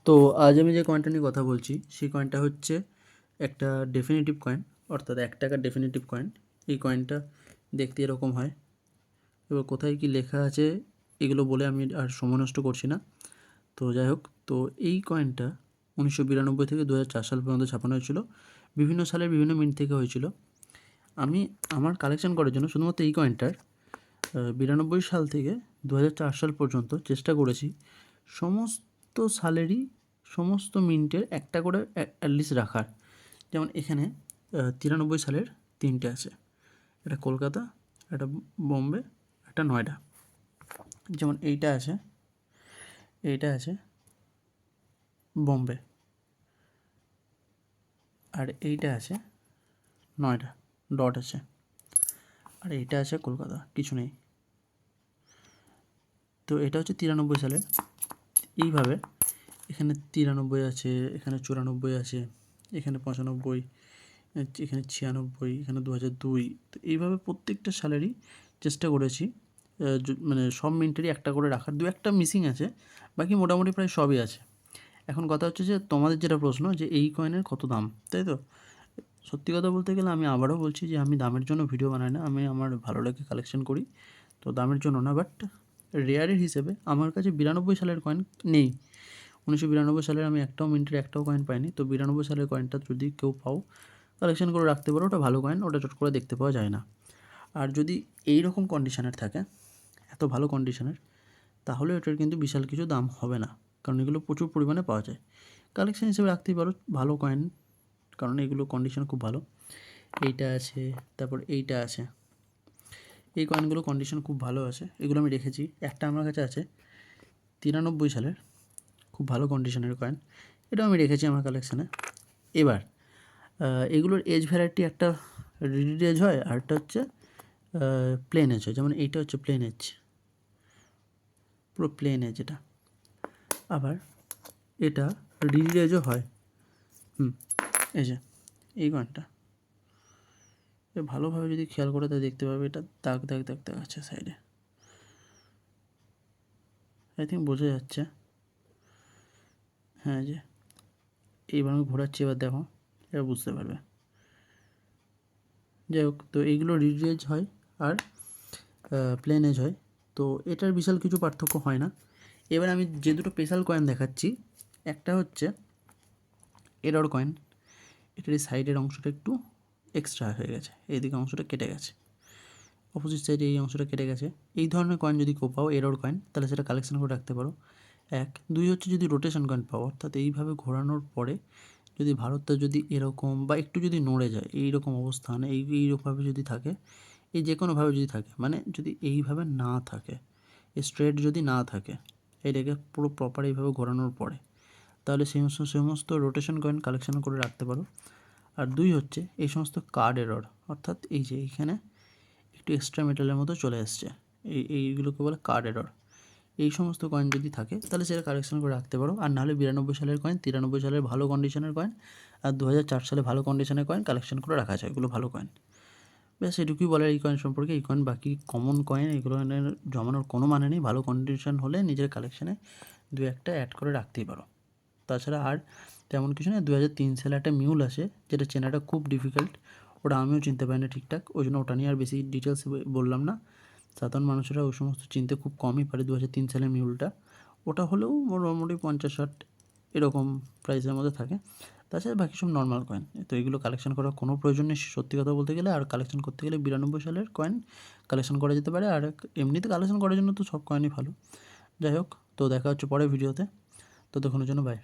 তো আজ আমি যে কয়েনটা নিয়ে কথা বলছি সেই কয়েনটা হচ্ছে একটা ডেফিনিটিভ কয়েন, অর্থাৎ 1 টাকার ডেফিনিটিভ কয়েন। এই কয়েনটা দেখতে এরকম হয়। এবার কোথায় কী লেখা আছে এগুলো বলে আমি আর সময় নষ্ট করছি না। তো যাই হোক, তো এই কয়েনটা 1992 থেকে 2004 সাল পর্যন্ত ছাপানো হয়েছিল। বিভিন্ন সালের বিভিন্ন মিন্ট থেকে হয়েছিল। আমি আমার কালেকশন করার জন্য শুধুমাত্র এই কয়েনটার 92 সাল থেকে 2004 সাল পর্যন্ত চেষ্টা করেছি সমস্ত সালেরই সমস্ত মিন্টের একটা করে অ্যাটলিস্ট রাখার। যেমন এখানে 93 সালের 3টে আছে, একটা কলকাতা, একটা বোম্বে, একটা নয়ডা। যেমন এইটা আছে, এইটা আছে বোম্বে, আর এইটা আছে নয়ডা, ডট আছে, আর এইটা আছে কলকাতা, কিছু নেই। তো এটা হচ্ছে 93 সালের। এইভাবে এখানে 93 আছে, এখানে 94 আছে, এখানে 95, এখানে 96, এখানে 2002। তো এইভাবে প্রত্যেকটা সালেরই চেষ্টা করেছি মানে সব মিন্টেরই একটা করে রাখার। দু একটা মিসিং আছে, বাকি মোটামুটি প্রায় সবই আছে। এখন কথা হচ্ছে যে তোমাদের যেটা প্রশ্ন যে এই কয়েনের কত দাম, তাই তো? সত্যি কথা বলতে গেলে আমি আবারও বলছি যে আমি দামের জন্য ভিডিও বানাই না, আমি আমার ভালো লাগে কালেকশন করি, তো দামের জন্য না। বাট রেয়ারের হিসেবে আমার কাছে 92 সালের কয়েন নেই। 1992 সালের আমি একটাও মিন্টের একটাও কয়েন পাইনি। তো 92 সালের কয়েনটা যদি কেউ পাও কালেকশন করে রাখতে পারো, ওটা ভালো কয়েন, ওটা চট করে দেখতে পাওয়া যায় না। আর যদি এই রকম কন্ডিশনের থাকে, এত ভালো কন্ডিশনের, তাহলে এটার কিন্তু বিশাল কিছু দাম হবে না, কারণ এগুলো প্রচুর পরিমাণে পাওয়া যায়। কালেকশন হিসেবে রাখতেই পারো ভালো কয়েন, কারণ এগুলো কন্ডিশন খুব ভালো। এইটা আছে, তারপর এইটা আছে, এই কয়েনগুলো কন্ডিশন খুব ভালো আছে, এগুলো আমি রেখেছি। একটা আমার কাছে আছে 93 সালের, খুব ভালো কন্ডিশনের কয়েন, এটাও আমি রেখেছি আমার কালেকশানে। এবার এগুলোর এজ ভ্যারাইটি, একটা রিডিড এজ হয় আর একটা হচ্ছে প্লেন এজ হয়। যেমন এইটা হচ্ছে প্লেন এজ, পুরো প্লেন এজ এটা। আবার এটা রিডিড এজও হয়। এই যে এই কয়েনটা ভালোভাবে যদি খেয়াল করে তাই দেখতে পাবে, এটা দাগ দাগ দাগ দাগ আছে সাইডে, আই থিঙ্ক বোঝা যাচ্ছে। হ্যাঁ, যে এইবার আমি ঘোরাচ্ছি, এবার দেখো, এবার বুঝতে পারবে। যাই হোক, তো এইগুলো রিডিড এজ হয় আর প্লেন এজ হয়, তো এটার বিশাল কিছু পার্থক্য হয় না। এবার আমি যে দুটো স্পেশাল কয়েন দেখাচ্ছি, একটা হচ্ছে এরর কয়েন, এটার এই সাইডের অংশটা একটু এক্সট্রা হয়ে গেছে, এইদিকে অংশটা কেটে গেছে, অপোজিট সাইডে এই অংশটা কেটে গেছে। এই ধরনের কয়েন যদি কেউ পাও এরর কয়েন, তাহলে সেটা কালেকশন করে রাখতে পারো। এক, দুই হচ্ছে যদি রোটেশন কয়েন পাও, অর্থাৎ এইভাবে ঘোরানোর পরে যদি ভারতটা যদি এরকম বা একটু যদি নড়ে যায়, এইরকম অবস্থান, এইরকমভাবে যদি থাকে, এই যে কোনোভাবে যদি থাকে, মানে যদি এইভাবে না থাকে, স্ট্রেট যদি না থাকে, এটাকে পুরো প্রপার এইভাবে ঘোরানোর পরে, তাহলে সেই সমস্ত রোটেশন কয়েন কালেকশন করে রাখতে পারো। আর দুই হচ্ছে এই সমস্ত কার্ড এরর, অর্থাৎ এই যে এইখানে একটু এক্সট্রা মেটালের মতো চলে আসছে, এইগুলোকে বলে কার্ড এরর। এই সমস্ত কয়েন যদি থাকে তাহলে সেটা কালেকশন করে রাখতে পারো। আর নাহলে 92 সালের কয়েন, 93 সালের ভালো কন্ডিশনের কয়েন, আর 2004 সালে ভালো কন্ডিশনের কয়েন কালেকশন করে রাখা যায়, এগুলো ভালো কয়েন। ব্যাস এটুকুই বলার এই কয়েন সম্পর্কে। এই কয়েন বাকি কমন কয়েন, এগুলো জমানোর কোনো মানে নেই। ভালো কন্ডিশন হলে নিজের কালেকশানে দু একটা অ্যাড করে রাখতেই পারো। তাছাড়া আর তেমন কিছু না। 2003 সালে একটা মিউল আসে, যেটা চেনাটা খুব ডিফিকাল্ট, ওটা আমিও চিনতে পারি না ঠিকঠাক, ওই জন্য ওটা নিয়ে আর বেশি ডিটেলস বললাম না। সাধারণ মানুষেরা ওই সমস্ত চিনতে খুব কমই পারে। 2003 সালের মিউলটা, ওটা হলেও মোটামুটি 50-60 এরকম প্রাইসের মধ্যে থাকে। তাছাড়া বাকি সব নর্মাল কয়েন। তো এগুলো কালেকশন করার কোনো প্রয়োজন নেই সত্যি কথা বলতে গেলে। আর কালেকশন করতে গেলে 92 সালের কয়েন কালেকশন করা যেতে পারে, আর এমনিতে কালেকশন করার জন্য তো সব কয়েনই ভালো। যাই হোক, তো দেখা হচ্ছে পরের ভিডিওতে, ততক্ষণের জন্য বাই।